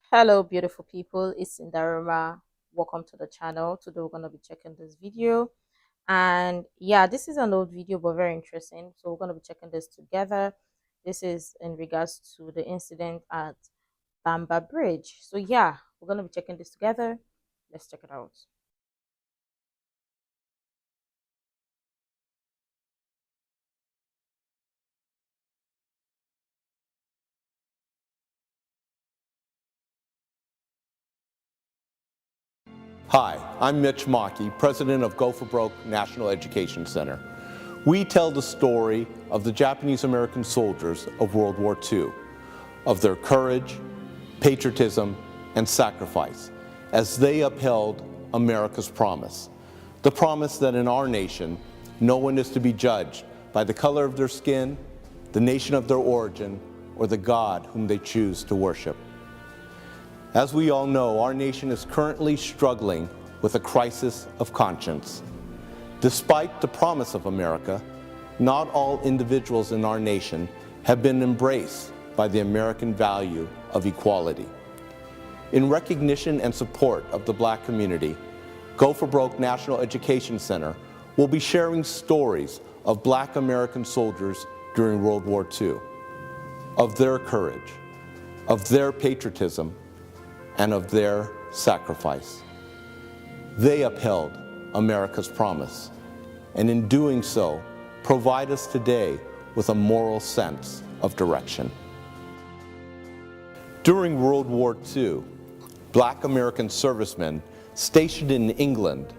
Hello, beautiful people. It's Sindafam. Welcome to the channel. Today we're going to be checking this video. And yeah, this is an old video, but very interesting. So we're going to be checking this together. This is in regards to the incident at Bamber Bridge. So yeah, we're going to be checking this together. Let's check it out. Hi, I'm Mitch Mackey, president of Go for Broke National Education Center. We tell the story of the Japanese American soldiers of World War II, of their courage, patriotism, and sacrifice as they upheld America's promise. The promise that in our nation, no one is to be judged by the color of their skin, the nation of their origin, or the God whom they choose to worship. As we all know, our nation is currently struggling with a crisis of conscience. Despite the promise of America, not all individuals in our nation have been embraced by the American value of equality. In recognition and support of the Black community, Go for Broke National Education Center will be sharing stories of Black American soldiers during World War II, of their courage, of their patriotism, and of their sacrifice. They upheld America's promise, and in doing so, provide us today with a moral sense of direction. During World War II, Black American servicemen stationed in England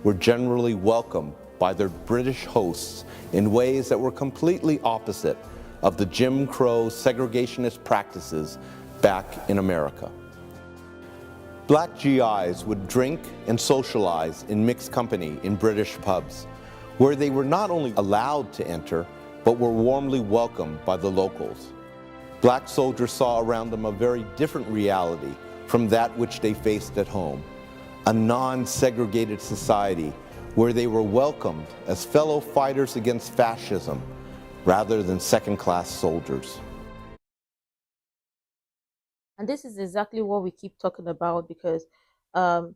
were generally welcomed by their British hosts in ways that were completely opposite of the Jim Crow segregationist practices back in America. Black GIs would drink and socialize in mixed company in British pubs, where they were not only allowed to enter, but were warmly welcomed by the locals. Black soldiers saw around them a very different reality from that which they faced at home, a non-segregated society where they were welcomed as fellow fighters against fascism rather than second-class soldiers. And this is exactly what we keep talking about because um,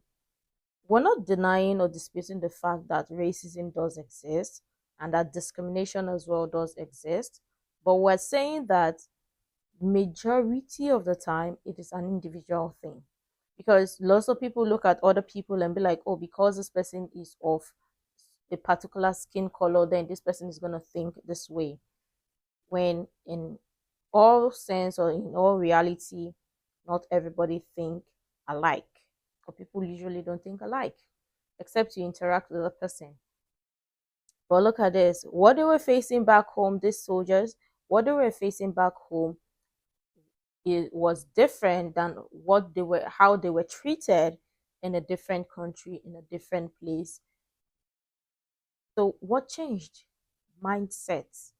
we're not denying or disputing the fact that racism does exist and that discrimination as well does exist. But we're saying that majority of the time it is an individual thing. Because lots of people look at other people and be like, oh, because this person is of a particular skin color, then this person is going to think this way. When in all sense or in all reality, not everybody think alike, or people usually don't think alike, except you interact with a person. But look at this, what they were facing back home, these soldiers, what they were facing back home, it was different than what they were, how they were treated in a different country, in a different place. So what changed? Mindsets.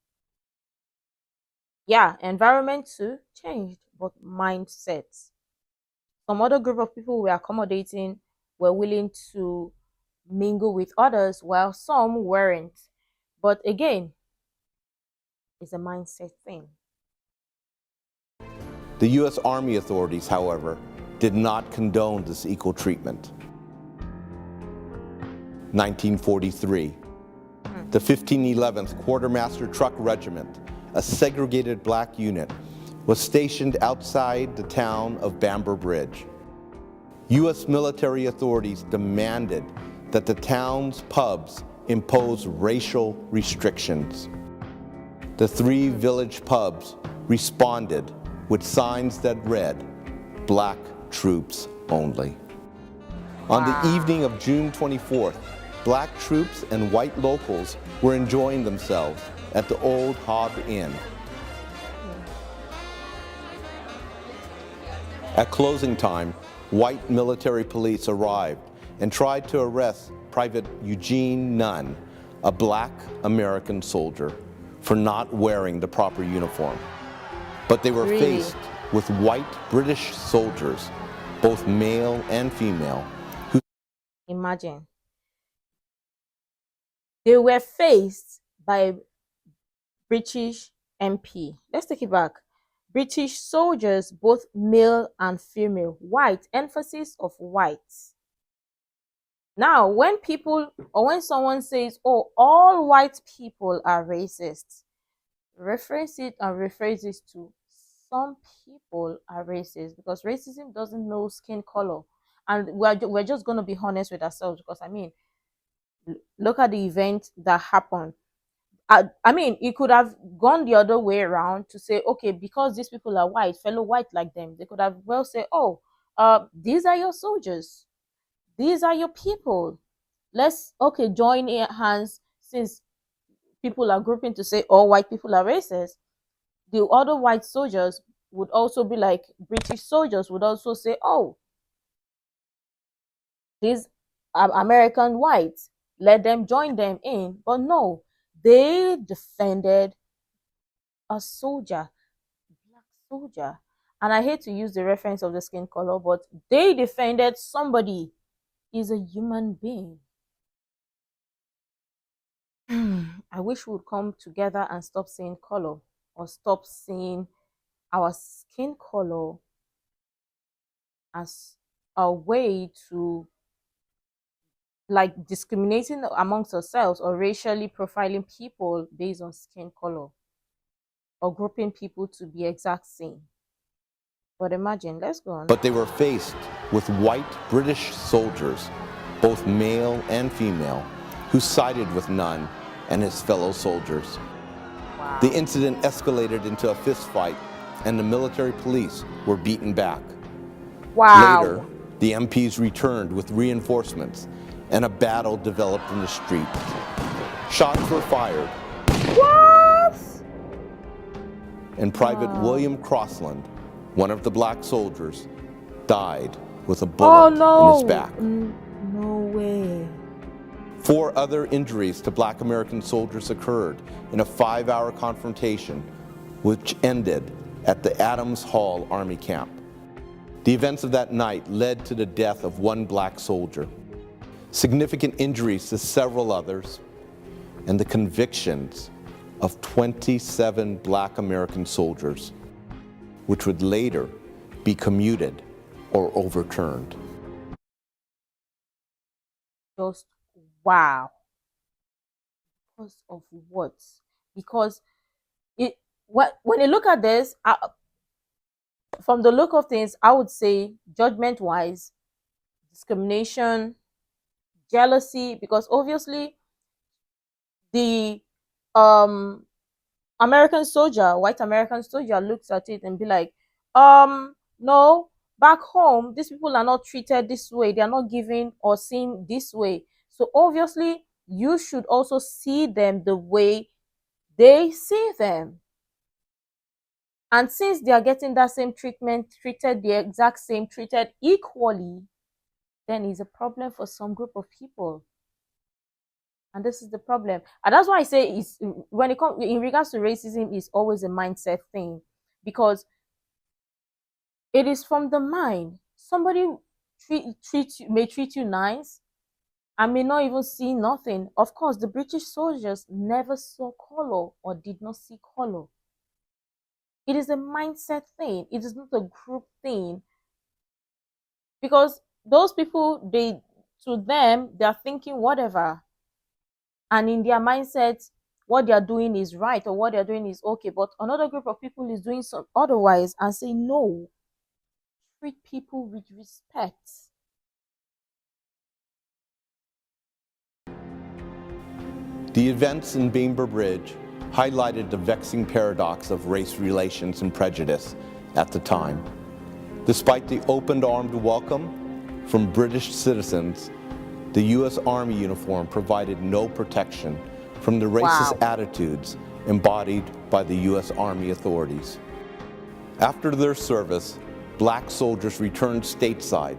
Yeah, environment too changed, but mindsets. Some other group of people were accommodating, were willing to mingle with others, while some weren't. But again, it's a mindset thing. The U.S. Army authorities, however, did not condone this equal treatment. 1943, the 1511th Quartermaster Truck Regiment, a segregated black unit, was stationed outside the town of Bamber Bridge. U.S. military authorities demanded that the town's pubs impose racial restrictions. The 3 village pubs responded with signs that read, "Black troops only." On the evening of June 24th, black troops and white locals were enjoying themselves at the Old Hob Inn. At closing time, white military police arrived and tried to arrest Private Eugene Nunn, a black American soldier, for not wearing the proper uniform. But they were faced with white British soldiers, both male and female, who Imagine. They were faced by British MP. Let's take it back. British soldiers, both male and female, white, emphasis of white. Now, when people or when someone says, oh, all white people are racist, reference it and rephrase it to some people are racist, because racism doesn't know skin color. And we're just going to be honest with ourselves, because I mean, look at the event that happened. I mean, it could have gone the other way around to say, okay, because these people are white, fellow white like them, they could have well say, oh, these are your soldiers, these are your people. Let's okay join hands, since people are grouping to say all white people are racist. The other white soldiers would also be like British soldiers would also say, oh, these are American whites, let them join them in. But no, they defended a soldier, black soldier. And I hate to use the reference of the skin color, but they defended somebody. Is a human being. I wish we would come together and stop saying color, or stop seeing our skin color as a way to like discriminating amongst ourselves, or racially profiling people based on skin color, or grouping people to be exact same. But imagine, let's go on. But they were faced with white British soldiers, both male and female, who sided with Nunn and his fellow soldiers. Wow. The incident escalated into a fist fight, and the military police were beaten back. Wow. Later, the MPs returned with reinforcements, and a battle developed in the street. Shots were fired. What? And Private William Crossland, one of the black soldiers, died with a bullet in his back. No way. 4 other injuries to black American soldiers occurred in a 5-hour confrontation, which ended at the Adams Hall Army Camp. The events of that night led to the death of 1 black soldier, significant injuries to several others, and the convictions of 27 black American soldiers, which would later be commuted or overturned. Just wow. Because of what? Because when you look at this, from the look of things, I would say judgment-wise, discrimination, jealousy, because obviously the American soldier, white American soldier, looks at it and be like, no, back home, these people are not treated this way. They are not given or seen this way. So obviously, you should also see them the way they see them. And since they are getting that same treatment, treated the exact same, treated equally, then it's a problem for some group of people. And this is the problem. And that's why I say it's, when it comes in regards to racism, is always a mindset thing, because it is from the mind. Somebody may treat you nice and may not even see nothing. Of course, the British soldiers never saw color or did not see color. It is a mindset thing. It is not a group thing, because those people, to them, they are thinking whatever. And in their mindset, what they are doing is right, or what they are doing is okay. But another group of people is doing some otherwise and say, no, treat people with respect. The events in Bamber Bridge highlighted the vexing paradox of race relations and prejudice at the time. Despite the open-armed welcome from British citizens, the U.S. Army uniform provided no protection from the racist attitudes embodied by the U.S. Army authorities. After their service, black soldiers returned stateside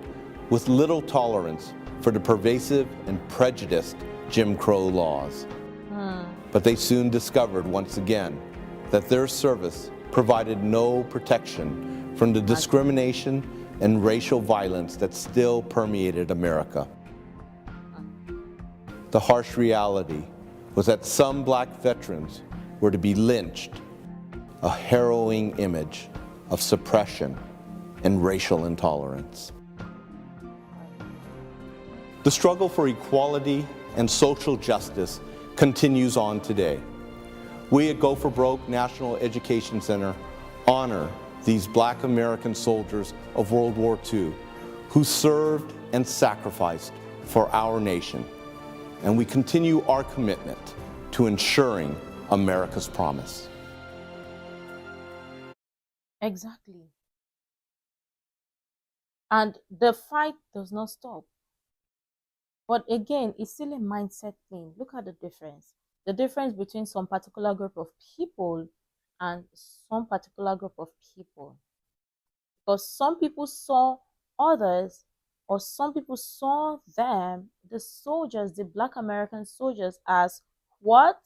with little tolerance for the pervasive and prejudiced Jim Crow laws. But they soon discovered once again that their service provided no protection from the discrimination and racial violence that still permeated America. The harsh reality was that some black veterans were to be lynched, a harrowing image of suppression and racial intolerance. The struggle for equality and social justice continues on today. We at Go for Broke National Education Center honor these Black American soldiers of World War II who served and sacrificed for our nation, and we continue our commitment to ensuring America's promise. Exactly. And the fight does not stop. But again, it's still a mindset thing. Look at the difference. The difference between some particular group of people and some particular group of people. Because some people saw others, or some people saw them, the soldiers, the Black American soldiers, as what?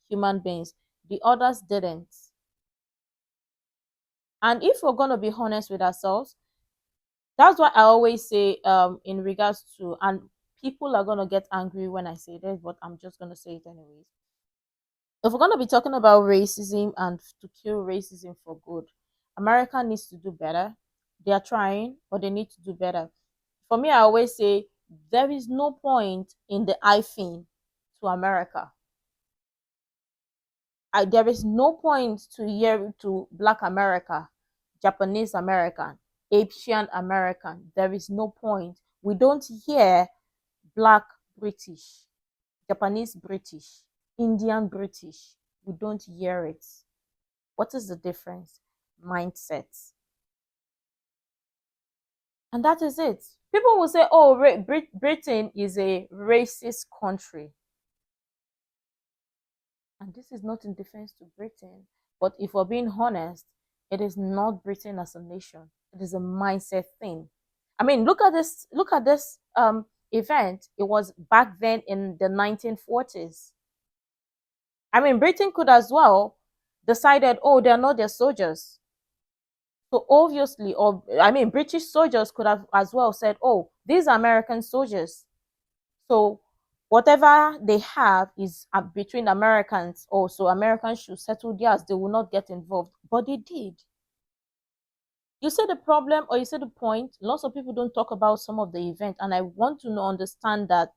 Human beings. The others didn't. And if we're going to be honest with ourselves, that's what I always say in regards to, and people are going to get angry when I say this, but I'm just going to say it anyways. If we're going to be talking about racism and to kill racism for good, America needs to do better. They are trying, but they need to do better. For me, I always say there is no point in the hyphen to America. There is no point to hear to Black America, Japanese American, Asian American. There is no point. We don't hear Black British, Japanese British, Indian British. We don't hear it. What is the difference? Mindsets. And that is it. People will say, oh, Britain is a racist country. And this is not in defense to Britain. But if we're being honest, it is not Britain as a nation. It is a mindset thing. I mean, look at this event. It was back then in the 1940s. I mean, Britain could as well decided, oh, they're not their soldiers. So obviously, British soldiers could have as well said, oh, these are American soldiers. So whatever they have is between Americans. Also, Americans should settle theirs. They will not get involved. But they did. You see the problem, or you see the point? Lots of people don't talk about some of the events. And I want to understand that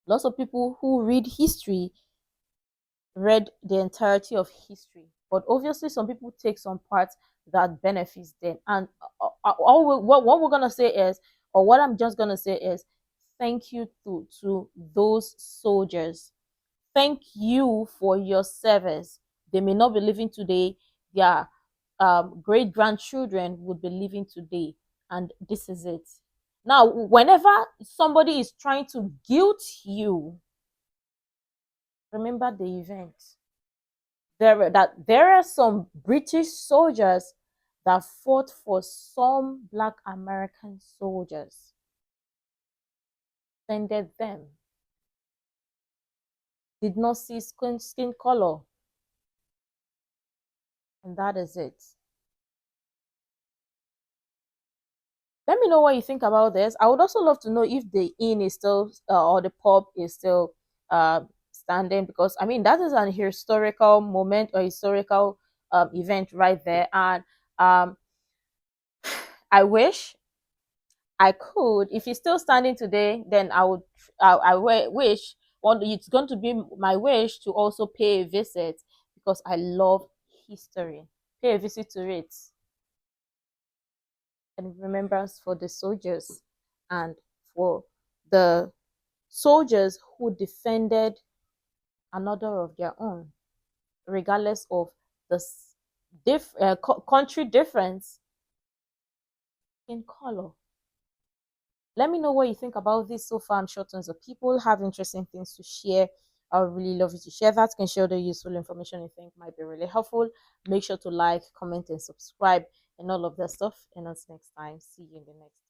lots of people who read history read the entirety of history. But obviously, some people take some parts that benefits them. And what we're going to say is, or what I'm just going to say is, thank you to those soldiers. Thank you for your service. They may not be living today. Their great grandchildren would be living today. And this is it. Now, whenever somebody is trying to guilt you, remember the event. There are some British soldiers that fought for some Black American soldiers. Defended them. Did not see skin color. And that is it. Let me know what you think about this. I would also love to know if the inn is still, or the pub is still standing, because I mean, that is an historical moment or historical event right there. And I wish I could, if it's still standing today, then I wish, it's going to be my wish to also pay a visit, because I love history. Pay a visit to it. And remembrance for the soldiers and for the soldiers who defended another of their own, regardless of the country difference in color. Let me know what you think about this so far. I'm sure tons of people have interesting things to share. I would really love you to share that. You can share the useful information you think might be really helpful. Make sure to like, comment, and subscribe, and all of that stuff. And until next time, see you in the next